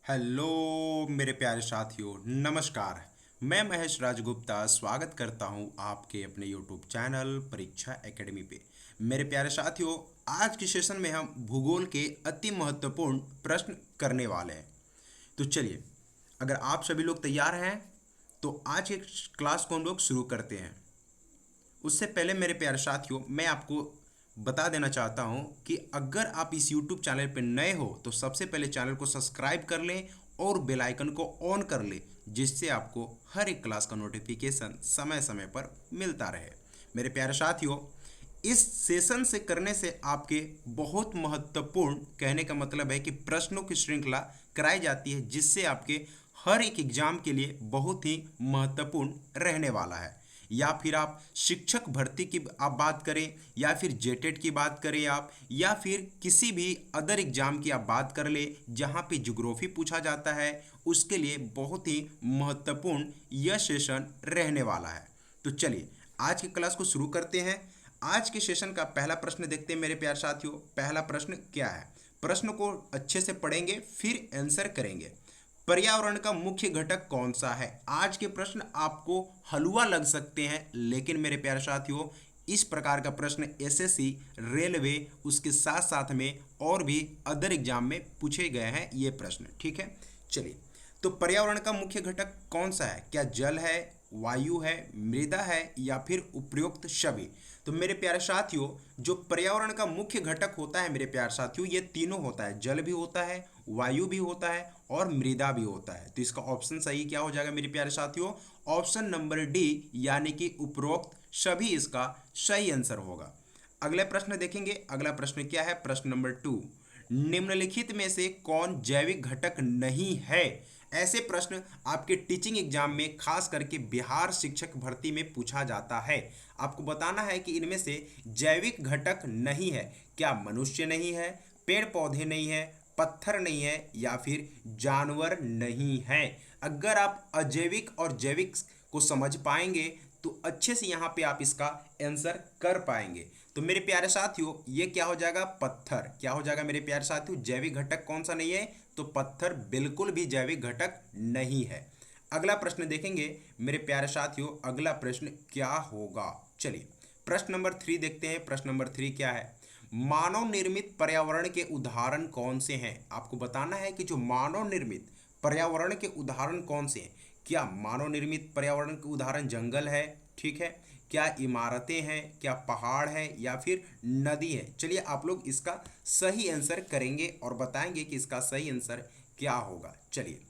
Hello मेरे प्यारे साथियों, नमस्कार। मैं महेश राजगुप्ता स्वागत करता हूं आपके अपने यूट्यूब चैनल परीक्षा एकेडमी पे। मेरे प्यारे साथियों, आज के सेशन में हम भूगोल के अति महत्वपूर्ण प्रश्न करने वाले हैं। तो चलिए, अगर आप सभी लोग तैयार हैं तो आज के क्लास को हम लोग शुरू करते हैं। उससे पहले मेरे प्यारे साथियों, मैं आपको बता देना चाहता हूं कि अगर आप इस YouTube चैनल पर नए हो तो सबसे पहले चैनल को सब्सक्राइब कर लें और बेल आइकन को ऑन कर लें, जिससे आपको हर एक क्लास का नोटिफिकेशन समय समय पर मिलता रहे। मेरे प्यारे साथियों, इस सेशन से करने से आपके बहुत महत्वपूर्ण, कहने का मतलब है कि प्रश्नों की श्रृंखला कराई जाती है, जिससे आपके हर एक एग्जाम के लिए बहुत ही महत्वपूर्ण रहने वाला है। या फिर आप शिक्षक भर्ती की आप बात करें, या फिर जेटेट की बात करें आप, या फिर किसी भी अदर एग्जाम की आप बात कर ले जहां पे ज्योग्राफी पूछा जाता है, उसके लिए बहुत ही महत्वपूर्ण यह सेशन रहने वाला है। तो चलिए आज की क्लास को शुरू करते हैं। आज के सेशन का पहला प्रश्न देखते हैं मेरे प्यारे साथियों। पहला प्रश्न क्या है? प्रश्न को अच्छे से पढ़ेंगे फिर आंसर करेंगे। पर्यावरण का मुख्य घटक कौन सा है? आज के प्रश्न आपको हलवा लग सकते हैं, लेकिन मेरे प्यारे साथियों, इस प्रकार का प्रश्न एसएससी, रेलवे, उसके साथ साथ में और भी अदर एग्जाम में पूछे गए हैं ये प्रश्न। ठीक है, चलिए। तो पर्यावरण का मुख्य घटक कौन सा है? क्या जल है, वायु है, मृदा है, या फिर उपयुक्त सभी? तो मेरे प्यारे साथियों, जो पर्यावरण का मुख्य घटक होता है मेरे प्यारे साथियों, ये तीनों होता है। जल भी होता है, वायु भी होता है और मृदा भी होता है। तो इसका ऑप्शन सही क्या हो जाएगा मेरे प्यारे साथियों? ऑप्शन नंबर डी, यानी कि उपरोक्त सभी इसका सही आंसर होगा। अगले प्रश्न देखेंगे। अगला प्रश्न क्या है? प्रश्न नंबर 2, निम्नलिखित में से कौन जैविक घटक नहीं है? ऐसे प्रश्न आपके टीचिंग एग्जाम में खास करके बिहार शिक्षक भर्ती में पूछा जाता है। आपको बताना है कि इनमें से जैविक घटक नहीं है। क्या मनुष्य नहीं है, पेड़ पौधे नहीं है, पत्थर नहीं है, या फिर जानवर नहीं है? अगर आप अजैविक और जैविक को समझ पाएंगे तो अच्छे से यहाँ पे आप इसका आंसर कर पाएंगे। तो मेरे प्यारे साथियों, ये क्या हो जाएगा? पत्थर। क्या हो जाएगा मेरे प्यारे साथियों? जैविक घटक कौन सा नहीं है? तो पत्थर बिल्कुल भी जैविक घटक नहीं है। अगला प्रश्न देखेंगे मेरे प्यारे साथियों। अगला प्रश्न क्या होगा? चलिए प्रश्न नंबर 3 देखते हैं। प्रश्न नंबर 3 क्या है? मानव निर्मित पर्यावरण के उदाहरण कौन से हैं? आपको बताना है कि जो मानव निर्मित पर्यावरण के उदाहरण कौन से हैं। क्या मानव निर्मित पर्यावरण के उदाहरण जंगल है? ठीक है। क्या इमारतें हैं, क्या पहाड़ है, या फिर नदी है? चलिए आप लोग इसका सही आंसर करेंगे और बताएंगे कि इसका सही आंसर क्या होगा। चलिए,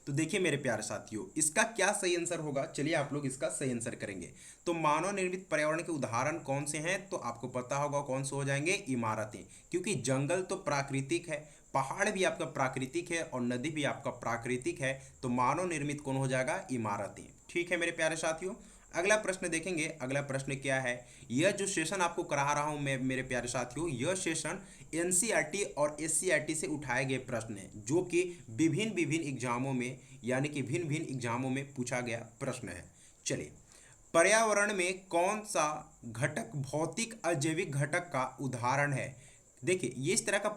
तो देखिए मेरे प्यारे साथियों, इसका क्या सही आंसर होगा? चलिए आप लोग इसका सही आंसर करेंगे। तो मानव निर्मित पर्यावरण के उदाहरण कौन से हैं? तो आपको पता होगा कौन से हो जाएंगे? इमारतें। क्योंकि जंगल तो प्राकृतिक है, पहाड़ भी आपका प्राकृतिक है और नदी भी आपका प्राकृतिक है। तो मानव निर्मित कौन हो जाएगा? इमारतें। ठीक है मेरे प्यारे साथियों। अगला प्रश्न देखेंगे। अगला प्रश्न क्या है? यह जो सेशन आपको करा रहा हूं मैं मेरे प्यारे साथियों, यह सेशन एनसीईआरटी और एससीईआरटी से उठाए गए प्रश्न हैं, जो कि विभिन्न विभिन्न एग्जामों में, यानी कि भिन्न भिन्न एग्जामों में पूछा गया प्रश्न है। चलिए, पर्यावरण में कौन सा घटक भौतिक अजैविक घटक का उदाहरण है? देखिए, ये इस तरह का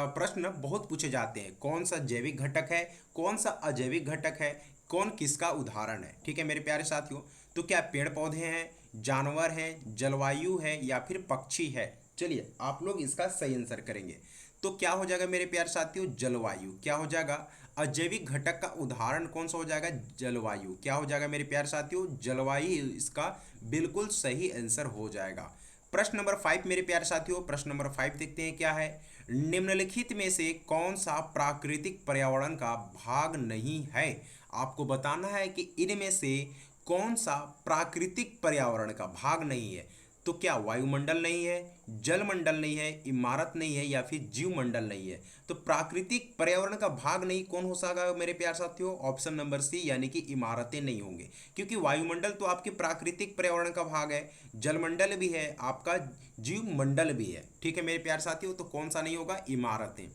प्रश्न बहुत पूछे जाते हैं। कौन सा जैविक घटक है, कौन सा अजैविक घटक है, कौन किसका उदाहरण है? ठीक है मेरे प्यारे साथियों। तो क्या पेड़ पौधे हैं, जानवर हैं, जलवायु है, या फिर पक्षी है? चलिए आप लोग इसका सही आंसर करेंगे। तो क्या हो जाएगा मेरे प्यारे साथियों? जलवायु। क्या हो जाएगा? अजैविक घटक का उदाहरण कौन सा हो जाएगा? जलवायु। क्या हो जाएगा मेरे प्यारे साथियों? जलवायु इसका बिल्कुल सही आंसर हो जाएगा। प्रश्न नंबर 5 मेरे प्यारे साथियों, प्रश्न नंबर 5 देखते हैं क्या है? निम्नलिखित में से कौन सा प्राकृतिक पर्यावरण का भाग नहीं है? आपको बताना है कि इनमें से कौन सा प्राकृतिक पर्यावरण का भाग नहीं है। तो क्या वायुमंडल नहीं है, जलमंडल नहीं है, इमारत नहीं है, या फिर जीवमंडल नहीं है? तो प्राकृतिक पर्यावरण का भाग नहीं कौन हो सकता मेरे प्यारे साथियों? ऑप्शन नंबर सी, यानी कि इमारतें नहीं होंगे। क्योंकि वायुमंडल तो आपके प्राकृतिक पर्यावरण का भाग है, जलमंडल भी है, आपका जीवमंडल भी है। ठीक है मेरे प्यारे साथियों, तो कौन सा नहीं होगा? इमारतें।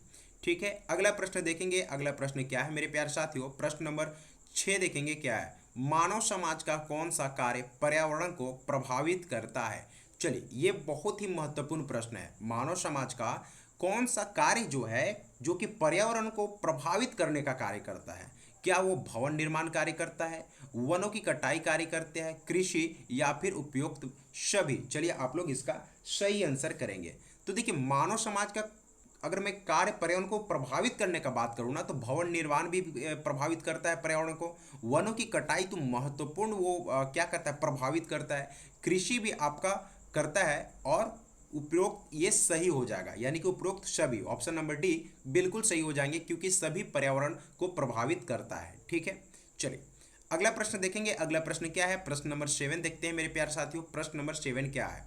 ठीक है, अगला प्रश्न देखेंगे। अगला प्रश्न क्या है मेरे प्यारे साथियों? प्रश्न नंबर 6 देखेंगे क्या है? मानव समाज का कौन सा कार्य पर्यावरण को प्रभावित करता है? चलिए, ये बहुत ही महत्वपूर्ण प्रश्न है। मानव समाज का कौन सा कार्य जो है जो कि पर्यावरण को प्रभावित करने का कार्य करता है? क्या वो भवन निर्माण कार्य करता है, वनों की कटाई कार्य करते हैं, कृषि, या फिर उपयुक्त सभी? चलिए आप लोग इसका सही आंसर करेंगे। तो देखिए मानव समाज का अगर मैं कार्य पर्यावरण को प्रभावित करने का बात करूँ ना, तो भवन निर्माण भी प्रभावित करता है पर्यावरण को। वनों की कटाई तो महत्वपूर्ण वो क्या करता है, प्रभावित करता है। कृषि भी आपका करता है, और उपरोक्त ये सही हो जाएगा, यानी कि उपरोक्त सभी, ऑप्शन नंबर डी बिल्कुल सही हो जाएंगे, क्योंकि सभी पर्यावरण को प्रभावित करता है। ठीक है, चलिए अगला प्रश्न देखेंगे। अगला प्रश्न क्या है? प्रश्न नंबर 7 देखते हैं मेरे प्यारे साथियों। प्रश्न नंबर 7 क्या है?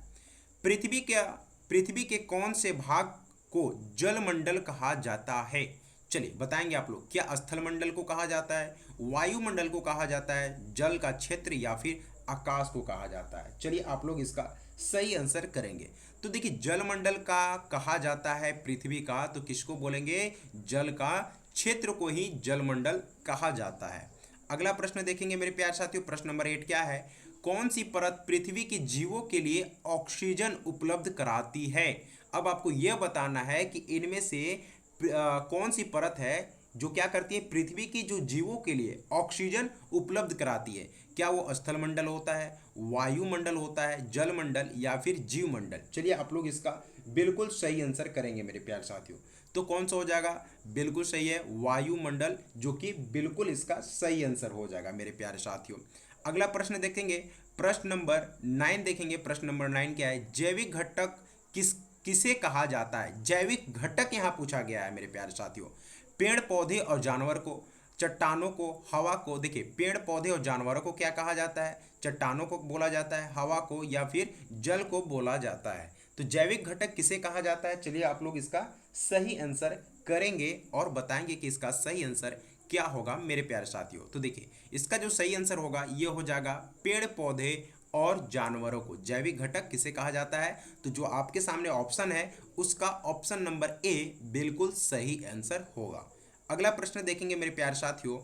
पृथ्वी क्या पृथ्वी के कौन से भाग को जलमंडल कहा जाता है? चलिए बताएंगे आप लोग। क्या स्थल मंडल को कहा जाता है, वायुमंडल को कहा जाता है, जल का क्षेत्र, या फिर आकाश को कहा जाता है? चलिए आप लोग इसका सही आंसर करेंगे। तो देखिए जलमंडल का कहा जाता है पृथ्वी का, तो किसको बोलेंगे? जल का क्षेत्र को ही जलमंडल कहा जाता है। अगला प्रश्न देखेंगे मेरे प्यारे साथियों। प्रश्न नंबर 8 क्या है? कौन सी परत पृथ्वी के जीवों के लिए ऑक्सीजन उपलब्ध कराती है? अब आपको यह बताना है कि इनमें से कौन सी परत है जो क्या करती है, पृथ्वी की जो जीवों के लिए ऑक्सीजन उपलब्ध कराती है। क्या वो स्थल मंडल होता है, वायुमंडल होता है, जलमंडल, या फिर जीवमंडल? चलिए आप लोग इसका बिल्कुल सही आंसर करेंगे मेरे प्यारे साथियों। तो कौन सा हो जाएगा? बिल्कुल सही है, वायुमंडल, जो कि बिल्कुल इसका सही आंसर हो जाएगा मेरे प्यारे साथियों। अगला प्रश्न देखेंगे। प्रश्न नंबर 9 देखेंगे। प्रश्न नंबर 9 क्या है? जैविक घटक किसे कहा जाता है? जैविक घटक यहाँ पूछा गया है मेरे प्यारे साथियों। पेड़ पौधे और जानवर को, चट्टानों को, हवा को। देखिए पेड़ पौधे और जानवरों को क्या कहा जाता है? चट्टानों को बोला जाता है, हवा को, या फिर जल को बोला जाता है। तो जैविक घटक किसे कहा जाता है? चलिए आप लोग इसका सही आंसर करेंगे और बताएंगे कि इसका सही आंसर क्या होगा मेरे प्यारे साथियों। तो देखिए इसका जो सही आंसर होगा ये हो जाएगा पेड़ पौधे और जानवरों को जैविक घटक किसे कहा जाता है। तो जो आपके सामने ऑप्शन है उसका ऑप्शन नंबर ए बिल्कुल सही आंसर होगा। अगला प्रश्न देखेंगे मेरे प्यारे साथियों।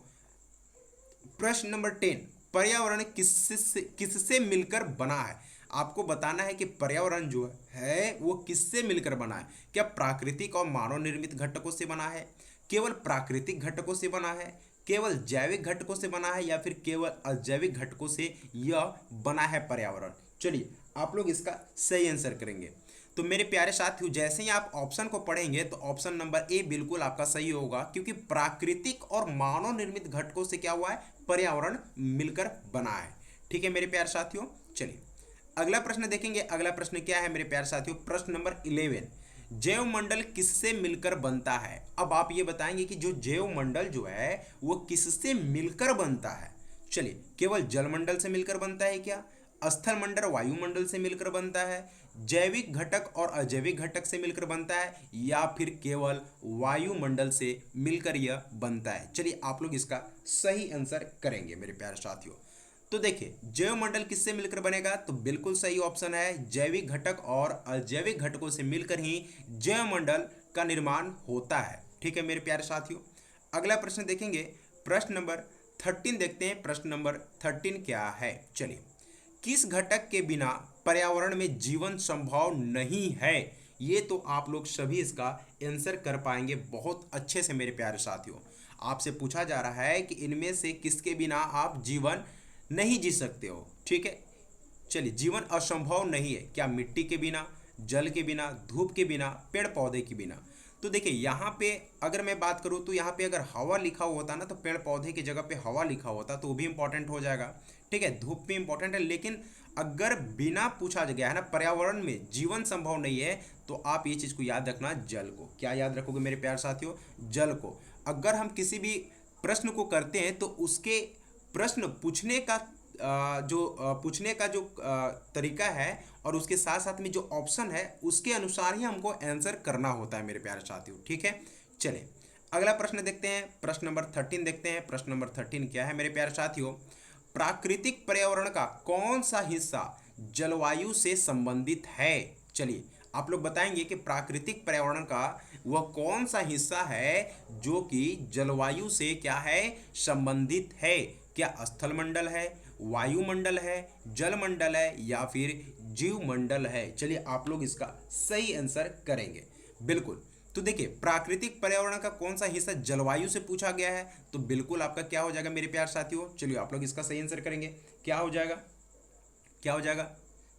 प्रश्न नंबर 10, पर्यावरण किससे मिलकर बना है? आपको बताना है कि पर्यावरण जो है वो किससे मिलकर बना है। क्या प्राकृतिक और मानव निर्मित घटकों से बना है, केवल प्राकृतिक घटकों से बना है, केवल जैविक घटकों से बना है, या फिर केवल अजैविक घटकों से यह बना है पर्यावरण? चलिए आप लोग इसका सही आंसर करेंगे। तो मेरे प्यारे साथियों जैसे ही आप ऑप्शन को पढ़ेंगे तो ऑप्शन नंबर ए बिल्कुल आपका सही होगा, क्योंकि प्राकृतिक और मानव निर्मित घटकों से क्या हुआ है, पर्यावरण मिलकर बना है। ठीक है मेरे प्यारे साथियों, चलिए अगला प्रश्न देखेंगे। अगला प्रश्न क्या है मेरे प्यारे साथियों? प्रश्न नंबर 11, जैव मंडल किससे मिलकर बनता है? अब आप ये बताएंगे कि जो जैव मंडल जो है वो किससे मिलकर बनता है। चलिए केवल जलमंडल से मिलकर बनता है क्या, स्थल मंडल वायुमंडल से मिलकर बनता है, जैविक घटक और अजैविक घटक से मिलकर बनता है, या फिर केवल वायुमंडल से मिलकर यह बनता है? चलिए आप लोग इसका सही आंसर करेंगे मेरे प्यारे साथियों। तो देखिए जैव मंडल किससे मिलकर बनेगा? तो बिल्कुल सही ऑप्शन है, जैविक घटक और अजैविक घटकों से मिलकर ही जैव मंडल का निर्माण होता है। ठीक है मेरे प्यारे साथियों। अगला प्रश्न देखेंगे। प्रश्न नंबर 13 देखते हैं। प्रश्न नंबर 13 क्या है? चलिए किस घटक के बिना पर्यावरण में जीवन संभव नहीं है? ये तो आप लोग सभी इसका आंसर कर पाएंगे बहुत अच्छे से मेरे प्यारे साथियों। आपसे पूछा जा रहा है कि इनमें से किसके बिना आप जीवन नहीं जी सकते हो। ठीक है, चलिए जीवन असंभव नहीं है। क्या मिट्टी के बिना, जल के बिना, धूप के बिना, पेड़ पौधे के बिना? तो देखिए यहाँ पे अगर मैं बात करूँ तो यहाँ पे अगर हवा लिखा हुआ होता ना, तो पेड़ पौधे की जगह पे हवा लिखा होता तो वो भी इंपॉर्टेंट हो जाएगा। ठीक है, धूप भी इंपॉर्टेंट है, लेकिन अगर बिना पूछा गया है ना पर्यावरण में जीवन संभव नहीं है, तो आप ये चीज़ को याद रखना, जल को। क्या याद रखोगे मेरे प्यारे साथियों? जल को। अगर हम किसी भी प्रश्न को करते हैं तो उसके प्रश्न पूछने का जो तरीका है और उसके साथ साथ में जो ऑप्शन है उसके अनुसार ही हमको आंसर करना होता है मेरे प्यारे साथियों। ठीक है, चलिए अगला प्रश्न देखते हैं। प्रश्न नंबर 13 देखते हैं। प्रश्न नंबर 13 क्या है मेरे प्यारे साथियों? प्राकृतिक पर्यावरण का कौन सा हिस्सा जलवायु से संबंधित है? चलिए आप लोग बताएंगे कि प्राकृतिक पर्यावरण का वह कौन सा हिस्सा है जो कि जलवायु से क्या है, संबंधित है। क्या स्थल मंडल है, वायुमंडल है, जलमंडल है, या फिर जीवमंडल है? चलिए आप लोग इसका सही आंसर करेंगे। बिल्कुल तो देखिए प्राकृतिक पर्यावरण का कौन सा हिस्सा जलवायु से पूछा गया है, तो बिल्कुल आपका क्या हो जाएगा मेरे प्यारे साथियों, चलिए आप लोग इसका सही आंसर करेंगे। क्या हो जाएगा, क्या हो जाएगा,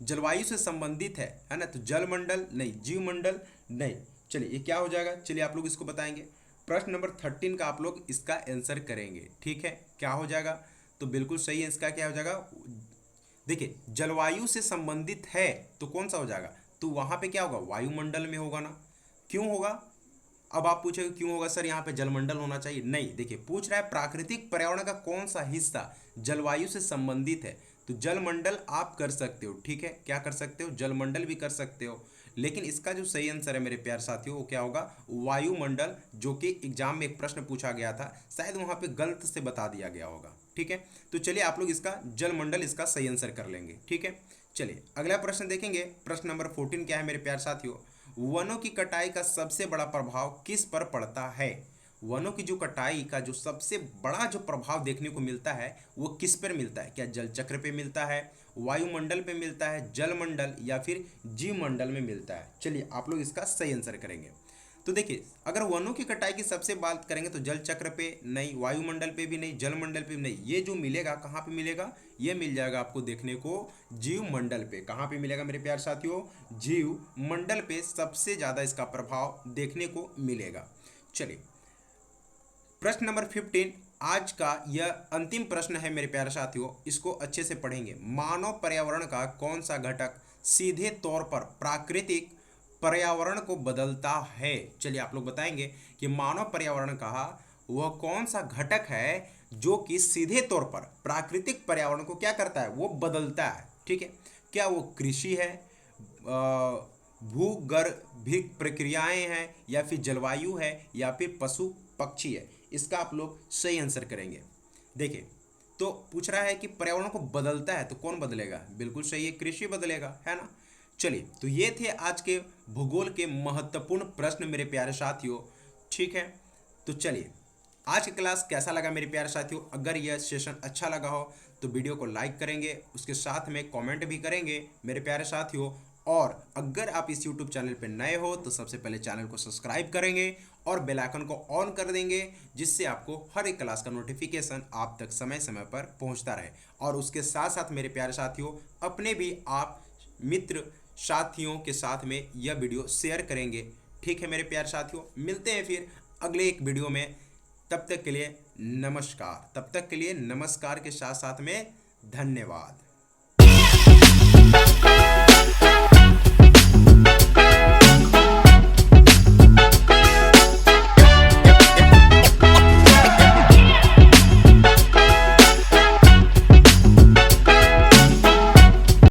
जलवायु से संबंधित है ना, तो जलमंडल नहीं, जीवमंडल नहीं। चलिए ये क्या हो जाएगा, चलिए आप लोग इसको बताएंगे। प्रश्न नंबर 13 का आप लोग इसका आंसर करेंगे, ठीक है। क्या हो जाएगा, तो बिल्कुल सही है, इसका क्या हो जाएगा, देखिए जलवायु से संबंधित है तो कौन सा हो जाएगा, तो वहां पे क्या होगा, वायुमंडल में होगा ना। क्यों होगा, अब आप पूछेंगे क्यों होगा सर यहाँ पे जलमंडल होना चाहिए, नहीं, देखिए पूछ रहा है प्राकृतिक पर्यावरण का कौन सा हिस्सा जलवायु से संबंधित है, तो जलमंडल आप कर सकते हो, ठीक है, क्या कर सकते हो, जलमंडल भी कर सकते हो। लेकिन इसका जो सही आंसर है मेरे प्यारे साथियों वो क्या होगा, वायुमंडल, जो कि एग्जाम में एक प्रश्न पूछा गया था, शायद वहां पे गलत से बता दिया गया होगा, ठीक है। तो चलिए आप लोग इसका जलमंडल इसका सही आंसर कर लेंगे, ठीक है। चलिए अगला प्रश्न देखेंगे, प्रश्न नंबर 14 क्या है मेरे प्यारे साथियों, वनों की कटाई का सबसे बड़ा प्रभाव किस पर पड़ता है। वनों की जो कटाई का जो सबसे बड़ा जो प्रभाव देखने को मिलता है वो किस पर मिलता है, क्या जल चक्र पे मिलता है, वायुमंडल पे मिलता है, जलमंडल या फिर जीवमंडल में मिलता है। चलिए आप लोग इसका सही आंसर करेंगे। तो देखिए अगर वनों की कटाई की सबसे बात करेंगे तो जल चक्र पे नहीं, वायुमंडल पे भी नहीं, जलमंडल पे भी नहीं, ये जो मिलेगा कहाँ पे मिलेगा, ये मिल जाएगा आपको देखने को जीव मंडल पे। कहाँ पे मिलेगा मेरे प्यारे साथियों, जीव मंडल पे सबसे ज्यादा इसका प्रभाव देखने को मिलेगा। चलिए प्रश्न नंबर 15 आज का यह अंतिम प्रश्न है मेरे प्यारे साथियों, इसको अच्छे से पढ़ेंगे। मानव पर्यावरण का कौन सा घटक सीधे तौर पर प्राकृतिक पर्यावरण को बदलता है। चलिए आप लोग बताएंगे कि मानव पर्यावरण का वह कौन सा घटक है जो कि सीधे तौर पर प्राकृतिक पर्यावरण को क्या करता है, वो बदलता है, ठीक है। क्या वो कृषि है, भूगर्भिक प्रक्रियाएं हैं, या फिर जलवायु है, या फिर पशु पक्षी है। इसका आप लोग सही आंसर करेंगे। देखिए तो पूछ रहा है कि पर्यावरण को बदलता है तो कौन बदलेगा, बिल्कुल सही है, कृषि बदलेगा, है ना। चलिए तो ये थे आज के भूगोल के महत्वपूर्ण प्रश्न मेरे प्यारे साथियों, ठीक है। तो चलिए आज की क्लास कैसा लगा मेरे प्यारे साथियों, अगर यह सेशन अच्छा लगा हो तो वीडियो को लाइक करेंगे, उसके साथ में कमेंट भी करेंगे मेरे प्यारे साथियों। और अगर आप इस YouTube चैनल पर नए हो तो सबसे पहले चैनल को सब्सक्राइब करेंगे और बेल आइकन को ऑन कर देंगे, जिससे आपको हर एक क्लास का नोटिफिकेशन आप तक समय समय पर पहुंचता रहे। और उसके साथ साथ मेरे प्यारे साथियों अपने भी आप मित्र साथियों के साथ में यह वीडियो शेयर करेंगे, ठीक है मेरे प्यारे साथियों। मिलते हैं फिर अगले एक वीडियो में, तब तक के लिए नमस्कार, तब तक के लिए नमस्कार के साथ साथ में धन्यवाद।